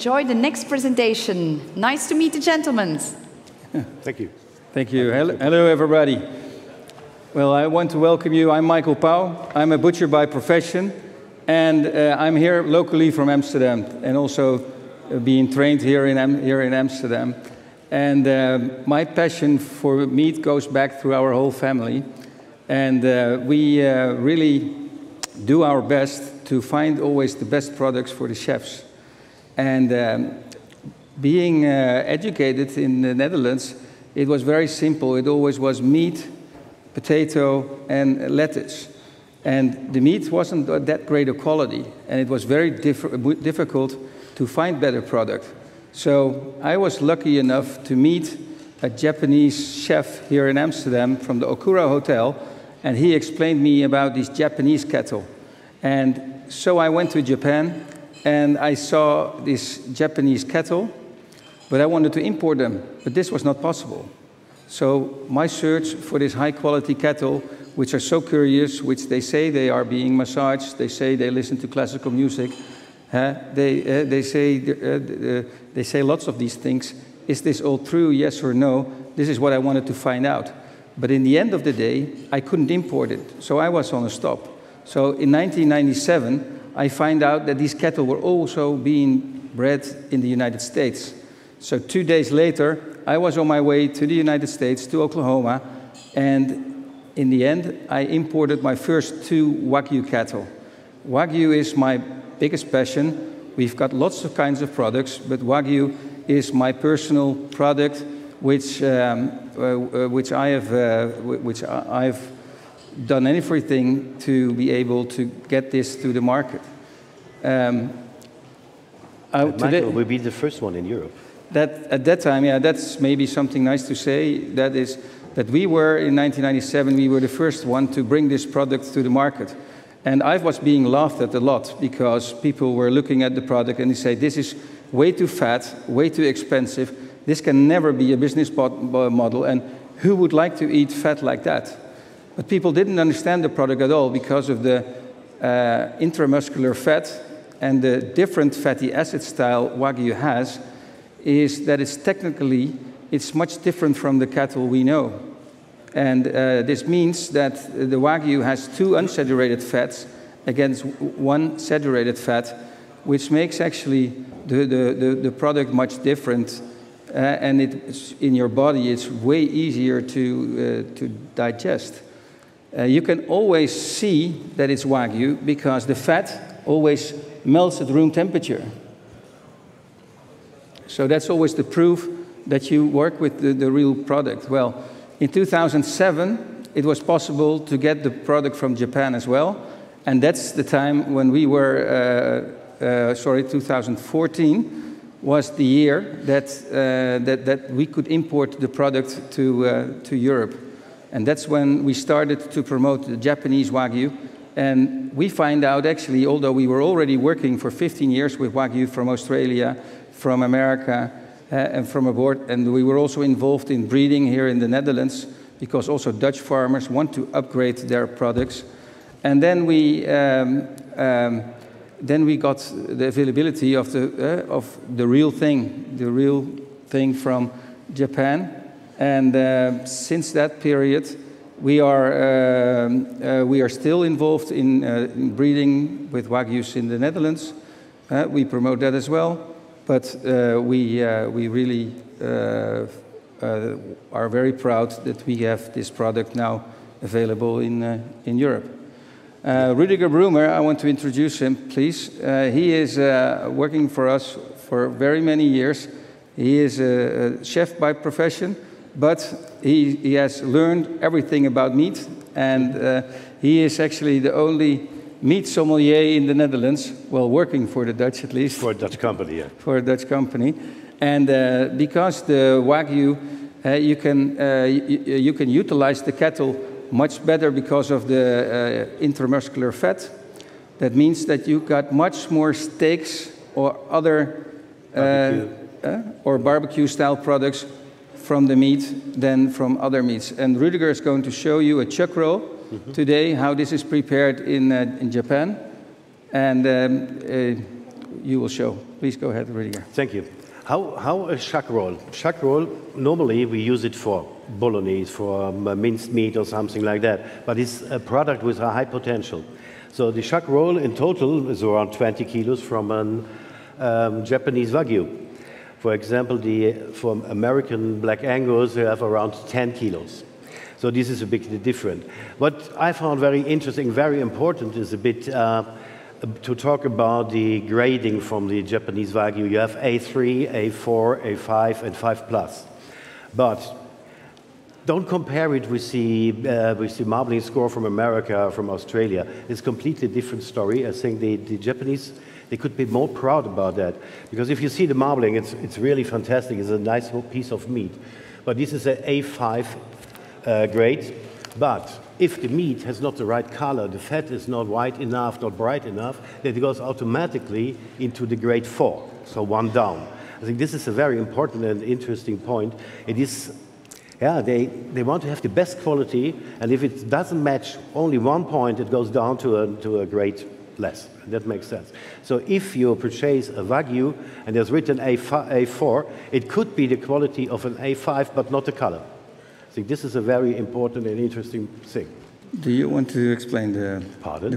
enjoy the next presentation. Nice to meet the gentlemen. Thank you. Thank you. Hello, everybody. Well, I want to welcome you. I'm Mikel Pouw. I'm a butcher by profession, and I'm here locally from Amsterdam, and also being trained here in Amsterdam. And my passion for meat goes back through our whole family, and we really do our best to find always the best products for the chefs. And being educated in the Netherlands, it was very simple. It always was meat, potato, and lettuce. And the meat wasn't that great a quality, and it was very difficult to find better product. So I was lucky enough to meet a Japanese chef here in Amsterdam from the Okura Hotel, and he explained me about these Japanese cattle. And so I went to Japan, and I saw this Japanese cattle, but I wanted to import them, but this was not possible. So my search for this high-quality cattle, which are so curious, which they say they are being massaged, they say they listen to classical music, they say lots of these things. Is this all true, yes or no? This is what I wanted to find out. But in the end of the day, I couldn't import it, so I was on a stop. So in 1997, I find out that these cattle were also being bred in the United States. So 2 days later, I was on my way to the United States, to Oklahoma, and in the end, I imported my first 2 Wagyu cattle. Wagyu is my biggest passion. We've got lots of kinds of products, but Wagyu is my personal product, which I've done everything to be able to get this to the market. Mikel will be the first one in Europe. At that time, yeah, that's maybe something nice to say. That is that we were, in 1997, we were the first one to bring this product to the market. And I was being laughed at a lot because people were looking at the product and they say, this is way too fat, way too expensive. This can never be a business model, and who would like to eat fat like that? But people didn't understand the product at all because of the intramuscular fat and the different fatty acid style Wagyu has, is that it's much different from the cattle we know. And this means that the Wagyu has 2 unsaturated fats against 1 saturated fat, which makes actually the product much different. And in your body, it's way easier to digest. You can always see that it's Wagyu because the fat always melts at room temperature. So that's always the proof that you work with the real product. Well, in 2007, it was possible to get the product from Japan as well. And that's the time when we were, 2014 was the year that we could import the product to Europe. And that's when we started to promote the Japanese Wagyu. And we find out, actually, although we were already working for 15 years with Wagyu from Australia, from America, and from abroad, and we were also involved in breeding here in the Netherlands, because also Dutch farmers want to upgrade their products. And then we got the availability of the real thing from Japan. And since that period, we are still involved in breeding with Wagyus in the Netherlands. We promote that as well. But we really are very proud that we have this product now available in Europe. Bru mmer, I want to introduce him, please. He is working for us for very many years. He is a chef by profession, but he has learned everything about meat, and he is actually the only meat sommelier in the Netherlands, well, working for the Dutch at least. For a Dutch company, yeah. For a Dutch company. And because the Wagyu, you can utilize the cattle much better because of the intramuscular fat. That means that you got much more steaks or other barbecue style products from the meat than from other meats. And Rudiger is going to show you a chuck roll today, how this is prepared in Japan. And you will show. Please go ahead, Rudiger. Thank you. How a chuck roll? Chuck roll, normally we use it for bolognese, for minced meat or something like that, but it's a product with a high potential. So the chuck roll in total is around 20 kilos from a Japanese Wagyu. For example, from American Black Angus, they have around 10 kilos. So this is a bit different. What I found very interesting, very important, is a bit to talk about the grading from the Japanese Wagyu. You have A3, A4, A5, and 5+. But don't compare it with the marbling score from America, from Australia. It's a completely different story. I think the Japanese, they could be more proud about that. Because if you see the marbling, it's really fantastic. It's a nice piece of meat. But this is an A5 grade. But if the meat has not the right color, the fat is not white enough, not bright enough, then it goes automatically into the grade 4, so 1 down. I think this is a very important and interesting point. It is, yeah, they want to have the best quality, and if it doesn't match only 1 point, it goes down to a grade less. That makes sense. So if you purchase a Wagyu and there's written A4, it could be the quality of an A5, but not the color. I think this is a very important and interesting thing. Do you want to explain the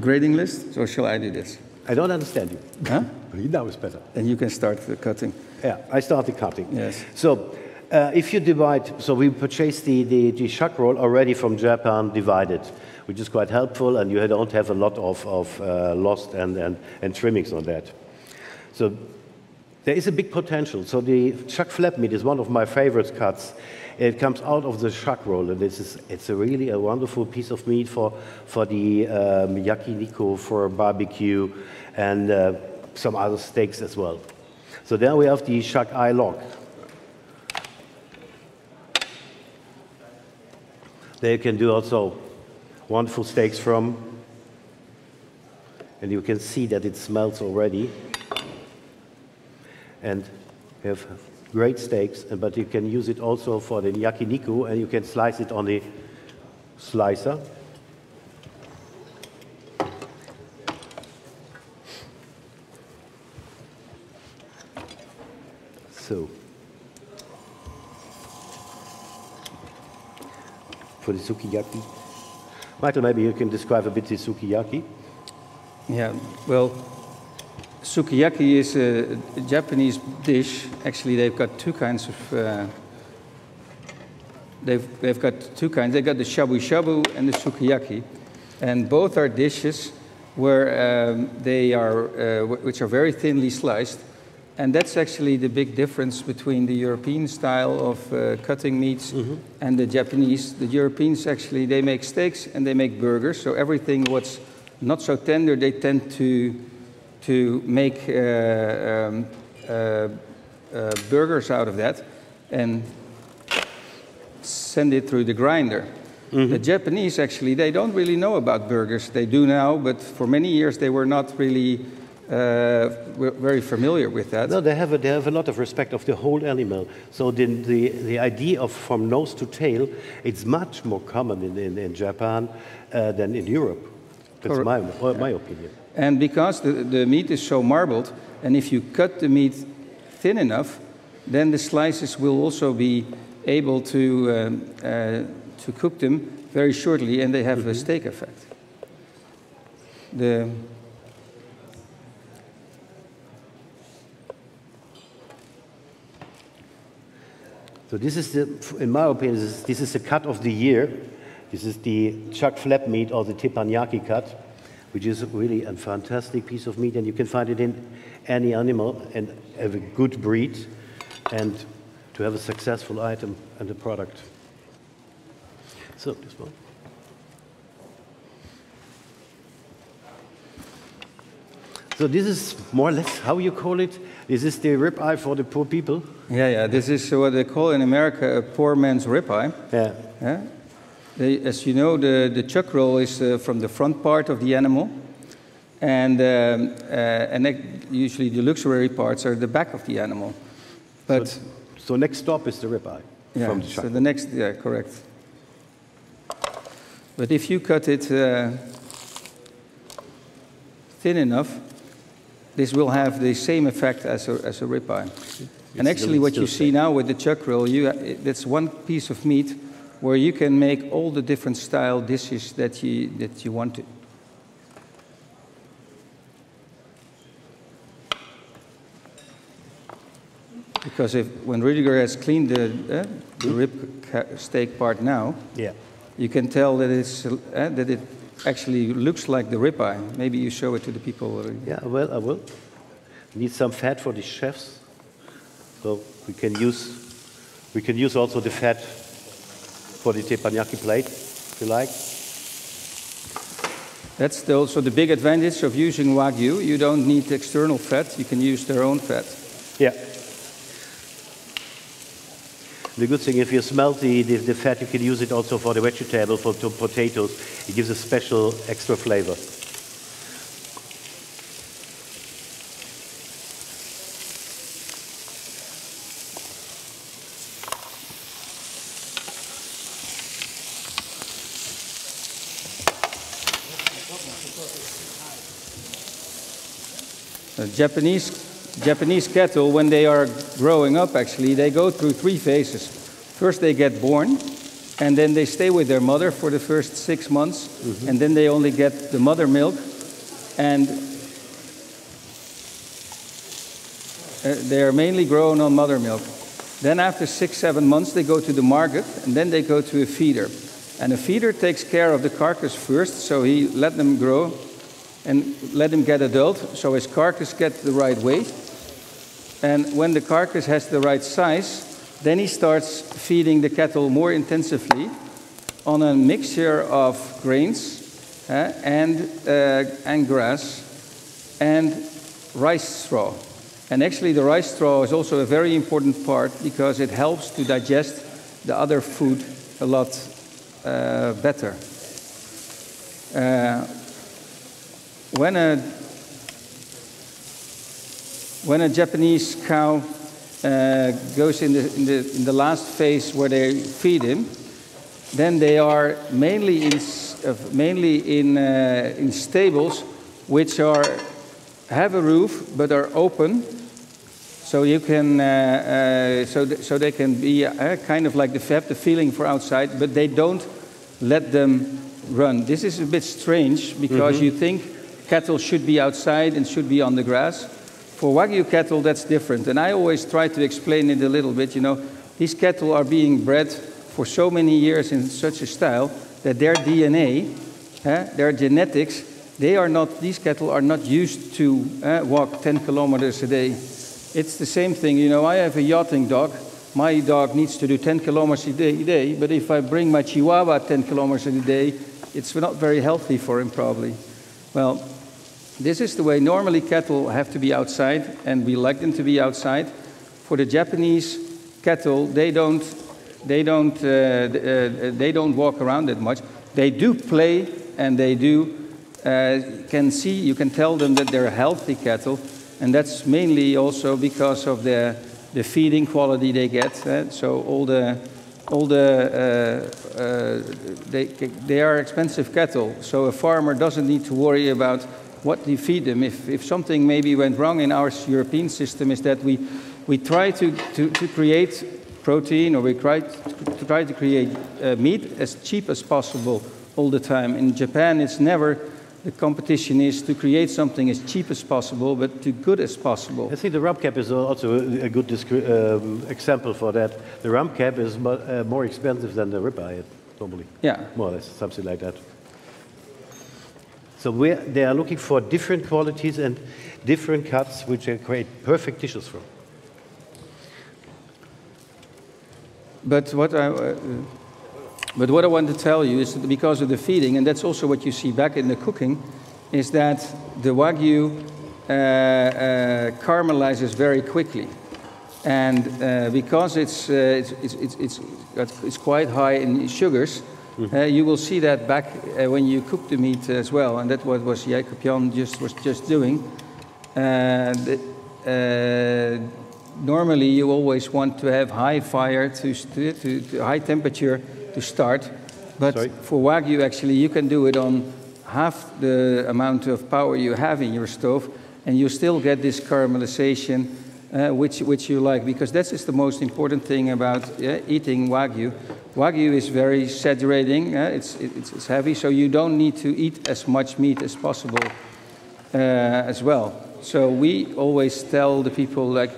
grading list, or shall I do this? I don't understand you. Huh? Now it's better. Then you can start the cutting. Yeah, I start the cutting. Yes. So if you divide, so we purchased the chuck roll already from Japan divided, which is quite helpful, and you don't have a lot of lost and trimmings on that. So there is a big potential. So the chuck flap meat is one of my favorite cuts. It comes out of the chuck roll, and it's really a wonderful piece of meat for the yakiniku, for barbecue, and some other steaks as well. So there we have the chuck eye lock. There you can do also wonderful steaks from, and you can see that it smells already. And we have great steaks, but you can use it also for the yakiniku, and you can slice it on the slicer. So, for the sukiyaki. Michael, maybe you can describe a bit the sukiyaki. Yeah, well, sukiyaki is a Japanese dish. Actually, they've got two kinds of. They've got two kinds. They've got the shabu shabu and the sukiyaki, and both are dishes where which are very thinly sliced, and that's actually the big difference between the European style of cutting meats and the Japanese. The Europeans actually they make steaks and they make burgers. So everything what's not so tender, they tend to make burgers out of that and send it through the grinder. The Japanese, actually, they don't really know about burgers. They do now, but for many years they were not really very familiar with that. No, they have a lot of respect of the whole animal. So the idea of from nose to tail, it's much more common in Japan than in Europe. That's my opinion. And because the meat is so marbled, and if you cut the meat thin enough, then the slices will also be able to cook them very shortly, and they have a steak effect. So this is in my opinion, this is the cut of the year. This is the chuck flap meat or the teppanyaki cut, which is really a fantastic piece of meat, and you can find it in any animal and have a good breed and to have a successful item and a product. So this one. So this is more or less how you call it. This is the ribeye for the poor people. Yeah. This is what they call in America a poor man's ribeye. Yeah. As you know, the chuck roll is from the front part of the animal, and usually the luxury parts are the back of the animal. But so next stop is the ribeye from the chuck. So the next, correct. But if you cut it thin enough, this will have the same effect as a ribeye. And actually what you see now with the chuck roll, that's one piece of meat where you can make all the different style dishes that you want to. Because when Rudiger has cleaned the rib steak part now, you can tell that that it actually looks like the ribeye. Maybe you show it to the people. Yeah, well, I will. Need some fat for the chefs, so we can use also the fat for the teppanyaki plate, if you like. That's also the big advantage of using Wagyu. You don't need external fat. You can use their own fat. Yeah. The good thing, if you smelt the fat, you can use it also for the vegetable, for potatoes. It gives a special extra flavor. Japanese cattle, when they are growing up, actually, they go through 3 phases. First, they get born, and then they stay with their mother for the first 6 months, and then they only get the mother milk, and they are mainly grown on mother milk. Then after 6-7 months, they go to the market, and then they go to a feeder. And a feeder takes care of the carcass first, so he let them grow and let him get adult, so his carcass gets the right weight. And when the carcass has the right size, then he starts feeding the cattle more intensively on a mixture of grains and grass and rice straw. And actually the rice straw is also a very important part because it helps to digest the other food a lot better. When a Japanese cow goes in the last phase where they feed him, then they are mainly in stables which have a roof but are open, so you can so they can be kind of like have the feeling for outside, but they don't let them run. This is a bit strange because you think cattle should be outside and should be on the grass. For Wagyu cattle, that's different. And I always try to explain it a little bit. You know, these cattle are being bred for so many years in such a style that their DNA, their genetics, these cattle are not used to walk 10 kilometers a day. It's the same thing. You know, I have a yachting dog. My dog needs to do 10 kilometers a day, but if I bring my Chihuahua 10 kilometers a day, it's not very healthy for him probably. Well, this is the way normally cattle have to be outside, and we like them to be outside. For the Japanese cattle, they don't walk around that much. They do play, and they do you can tell them that they're healthy cattle, and that's mainly also because of the feeding quality they get. So they are expensive cattle. So a farmer doesn't need to worry about what you feed them. If something maybe went wrong in our European system is that we try to create protein, or we try to create meat as cheap as possible all the time. In Japan, it's never, the competition is to create something as cheap as possible, but too good as possible. I think the rump cap is also a good example for that. The rump cap is more expensive than the ribeye, normally. Yeah. More or less, something like that. So they are looking for different qualities and different cuts which they create perfect dishes from. But what I want to tell you is that because of the feeding, and that's also what you see back in the cooking, is that the Wagyu caramelizes very quickly. And because it's quite high in sugars, you will see that back when you cook the meat as well, and that's what Jacob Jan was just doing. Normally, you always want to have high fire to high temperature to start, but for Wagyu, actually, you can do it on half the amount of power you have in your stove, and you still get this caramelization, which you like, because that is the most important thing about eating Wagyu. Wagyu is very saturating, it's heavy, so you don't need to eat as much meat as possible as well. So we always tell the people, like,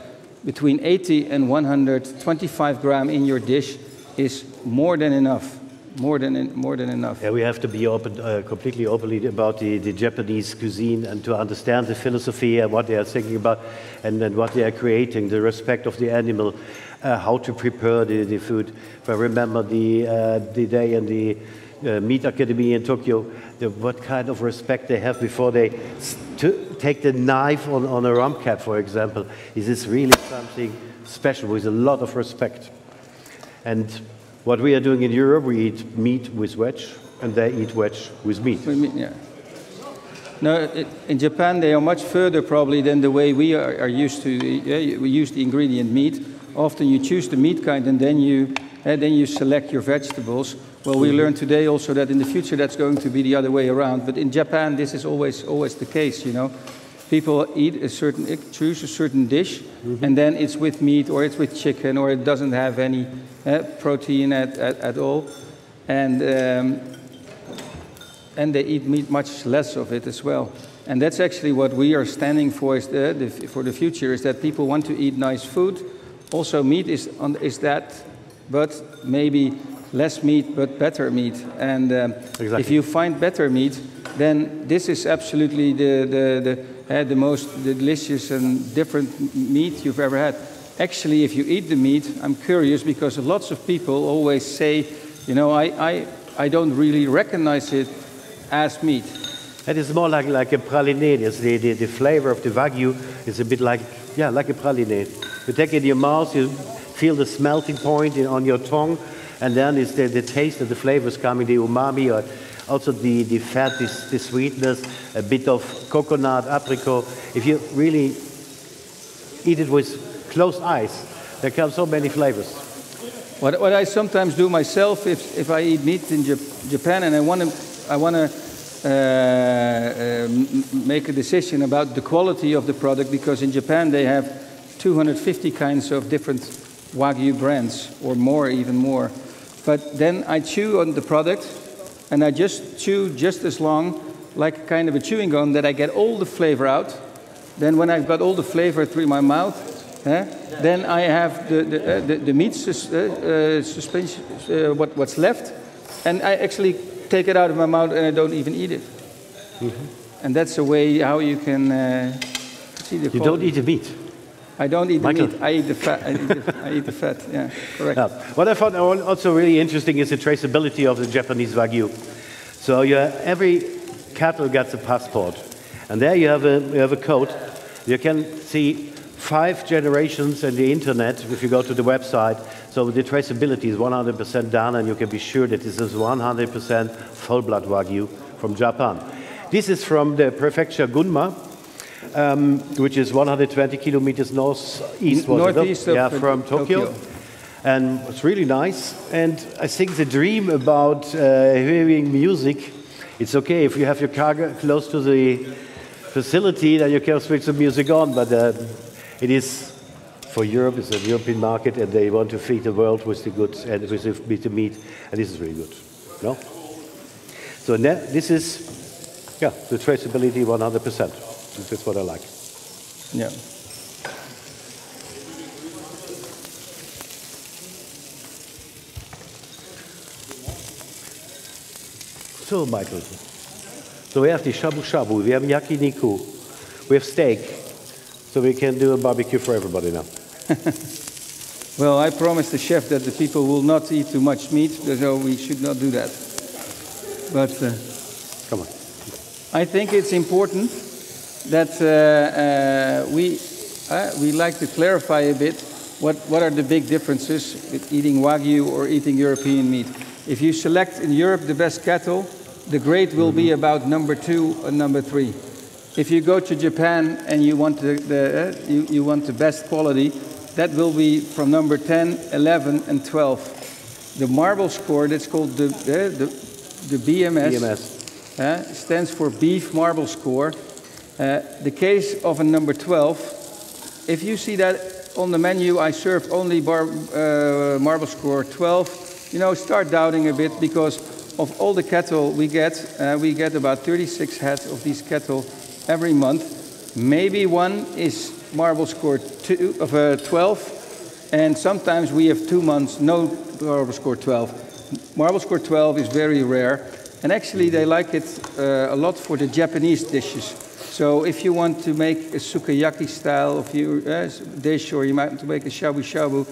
between 80 and 125 gram in your dish is more than enough. More than enough. Yeah, we have to be open, completely openly about the Japanese cuisine and to understand the philosophy and what they are thinking about and what they are creating, the respect of the animal, how to prepare the food. If I remember the day in the Meat Academy in Tokyo, what kind of respect they have before they take the knife on a rum cat, for example. Is this really something special with a lot of respect? And what we are doing in Europe, we eat meat with veg, and they eat veg with meat. Yeah. No, in Japan they are much further probably than the way we are used to. We use the ingredient meat. Often you choose the meat kind, and then you select your vegetables. Well, we learned today also that in the future that's going to be the other way around. But in Japan, this is always the case. You know, people choose a certain dish, and then it's with meat, or it's with chicken, or it doesn't have any protein at all, and they eat meat much less of it as well. And that's actually what we are standing for for the future, is that people want to eat nice food. Also, meat is that, but maybe less meat, but better meat. And exactly. If you find better meat, then this is absolutely the most delicious and different meat you've ever had. Actually, if you eat the meat, I'm curious, because lots of people always say, you know, I don't really recognize it as meat. It is more like a praline. The flavor of the Wagyu is a bit like a praline. You take it in your mouth, you feel the smelting point on your tongue, and then it's the taste of the flavors coming, the umami, or also the fat, the sweetness, a bit of coconut, apricot. If you really eat it with closed eyes, there come so many flavors. What I sometimes do myself, if I eat meat in Japan and I want to make a decision about the quality of the product, because in Japan they have 250 kinds of different Wagyu brands, or more, even more. But then I chew on the product, and I just chew just as long, like kind of a chewing gum, that I get all the flavor out. Then when I've got all the flavor through my mouth, then I have the meat suspension, what's left, and I actually take it out of my mouth and I don't even eat it. And that's a way how you can see the quality. You don't eat the meat? I don't eat Mikel. the meat. I eat the fat. I eat the fat. Yeah, correct. Yeah. What I found also really interesting is the traceability of the Japanese Wagyu. So every cattle gets a passport, and there you have a code. You can see 5 generations in the internet if you go to the website. So the traceability is 100% done, and you can be sure that this is 100% full-blood Wagyu from Japan. This is from the prefecture Gunma, which is 120 kilometers northeast from Tokyo. And it's really nice. And I think the dream about hearing music, it's okay if you have your car close to the facility, then you can switch the music on. But it is for Europe. It's a European market, and they want to feed the world with the goods and with the meat, and this is really good. No? So this is the traceability 100%. That's what I like. Yeah. So, Michael, so we have the shabu shabu, we have yakiniku, we have steak, so we can do a barbecue for everybody now. Well, I promised the chef that the people will not eat too much meat, so we should not do that. But come on. I think it's important that we like to clarify a bit what are the big differences with eating Wagyu or eating European meat. If you select in Europe the best cattle, the grade will be about number 2 and number 3. If you go to Japan and you want you want the best quality, that will be from number 10, 11, and 12. The marble score, that's called the BMS. BMS. Stands for Beef Marble Score. The case of a number 12, if you see that on the menu, I served only marble score 12, you know, start doubting a bit, because of all the cattle we get about 36 heads of these cattle every month. Maybe one is marble score 12, and sometimes we have 2 months no marble score 12. Marble score 12 is very rare, and actually they like it a lot for the Japanese dishes. So if you want to make a sukiyaki style of your dish, or you might want to make a shabu shabu,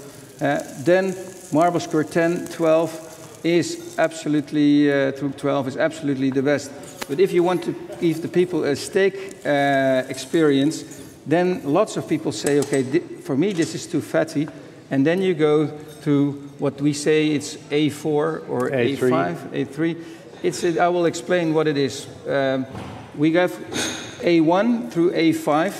then marble score 10, 12 is absolutely, through 12 is absolutely the best. But if you want to give the people a steak experience, then lots of people say, okay, for me this is too fatty, and then you go to what we say it's A4 or A5, A3. I will explain what it is. We have A1 through A5,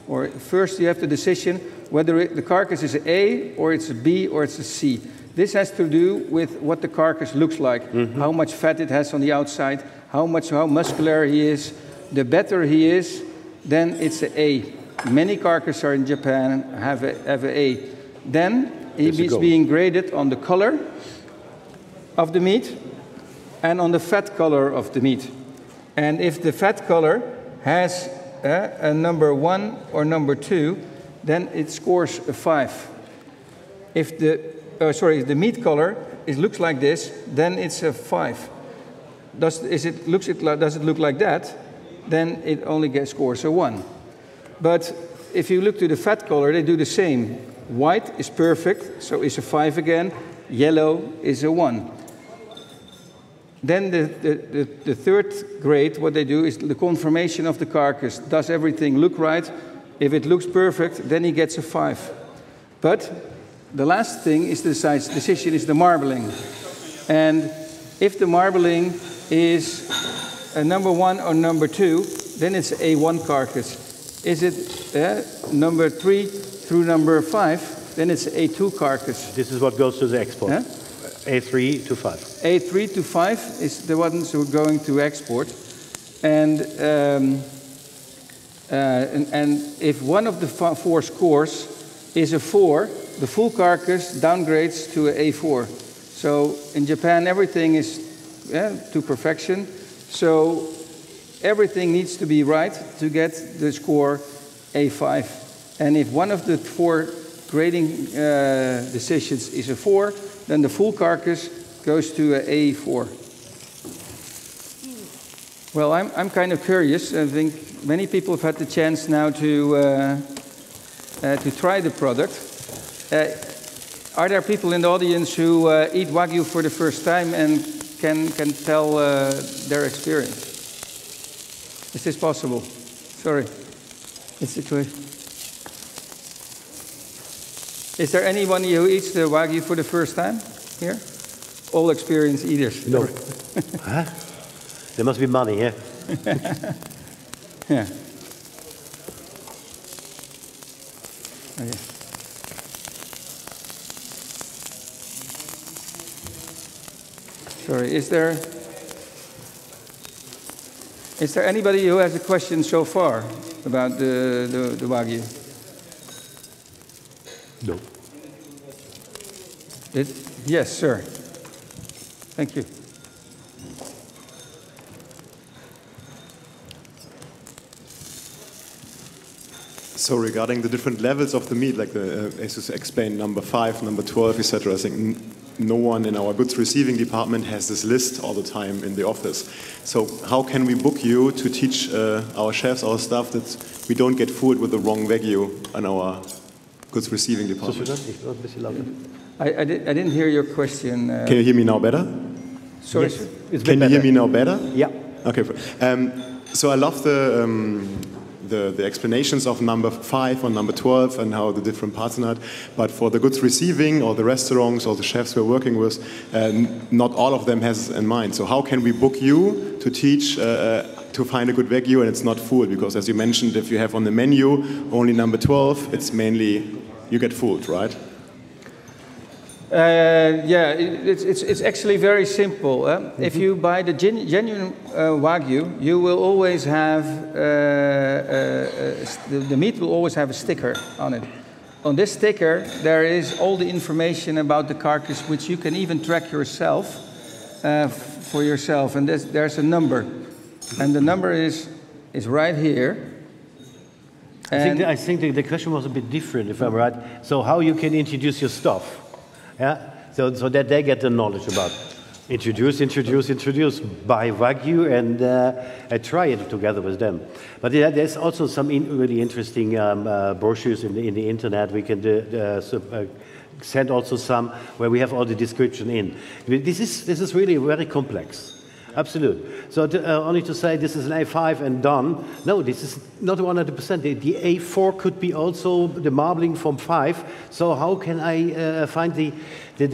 or first you have the decision whether the carcass is an A, or it's a B, or it's a C. This has to do with what the carcass looks like, how much fat it has on the outside, how muscular he is. The better he is, then it's an A. Many carcasses are in Japan have an A. Then he is being graded on the color of the meat and on the fat color of the meat. And if the fat color has a number 1 or number 2, then it scores a 5. If the meat color looks like this, then it's a 5. Does it look like that? Then it only scores a 1. But if you look to the fat color, they do the same. White is perfect, so it's a 5 again. Yellow is a 1. Then the third grade, what they do is the confirmation of the carcass. Does everything look right? If it looks perfect, then he gets a 5. But the last thing is the decision is the marbling. And if the marbling is a number 1 or number 2, then it's A1 carcass. Is it number 3 through number 5, then it's A2 carcass. This is what goes to the export. Huh? A3 to 5. A3 to 5 is the ones who are going to export. And if one of the 4 scores is a 4, the full carcass downgrades to an A4. So in Japan, everything is to perfection. So everything needs to be right to get the score A5. And if one of the 4 grading decisions is a 4, then the full carcass goes to an A4. Well, I'm kind of curious. I think many people have had the chance now to try the product. Are there people in the audience who eat Wagyu for the first time and can tell their experience? Is this possible? Sorry. It's a question. Is there anyone who eats the Wagyu for the first time here? All experienced eaters. No. Huh? There must be money, yeah? Yeah. Okay. Sorry, is there anybody who has a question so far about the Wagyu? No. Yes, sir. Thank you. So regarding the different levels of the meat, like as you explained, number 5, number 12, etc., I think no one in our goods receiving department has this list all the time in the office. So how can we book you to teach our chefs, our staff, that we don't get food with the wrong Wagyu in our goods receiving department? I didn't hear your question. Can you hear me now better? Sorry, yes. sir? Can you hear me now better? Yeah. Okay. So I love the explanations of number 5 or number 12 and how the different parts in that. But for the goods receiving or the restaurants or the chefs we're working with, not all of them has in mind. So how can we book you to teach to find a good Wagyu and it's not fooled? Because as you mentioned, if you have on the menu only number 12, it's mainly you get fooled, right? Yeah, it's actually very simple. If you buy the genuine Wagyu, you will always have, the meat will always have a sticker on it. On this sticker, there is all the information about the carcass, which you can even track yourself, for yourself. And there's a number. And the number is right here. I think the question was a bit different, if I'm right. So how you can introduce your stuff, yeah? So that they get the knowledge about introduce by Wagyu and try it together with them. But there's also some really interesting brochures in the internet. We can send also some where we have all the description in. This is really very complex. Absolutely. So only to say this is an A5 and done. No, this is not 100%. The A4 could be also the marbling from 5. So how can I find the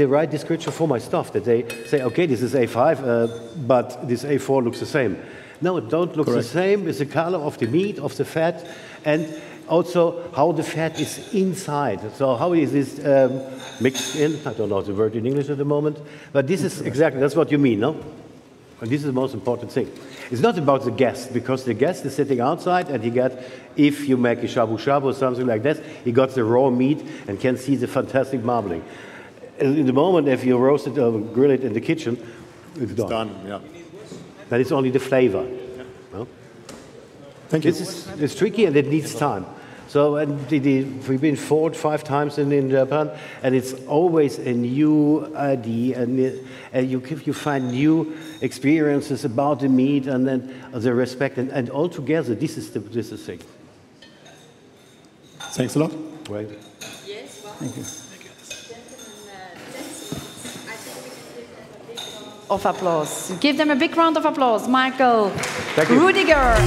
right description for my stuff? That they say, okay, this is A5, but this A4 looks the same. No, it don't look the same. It's the color of the meat, of the fat, and also how the fat is inside. So how is this mixed in? I don't know the word in English at the moment, but this is exactly, that's what you mean, no? And this is the most important thing. It's not about the guest, because the guest is sitting outside and he if you make a shabu shabu or something like that, he got the raw meat and can see the fantastic marbling. In the moment, if you roast it or grill it in the kitchen, it's done. It's done, yeah. Then it's only the flavor. Yeah. No? Thank you. It's tricky and it needs time. So we've been 4 or 5 times in Japan, and it's always a new idea, and you find new experiences about the meat, and then the respect, and all together, this is the thing. Thanks a lot. Right. Yes, well, Thank you. Of applause. Give them a big round of applause. Michael, Thank you. Rudiger.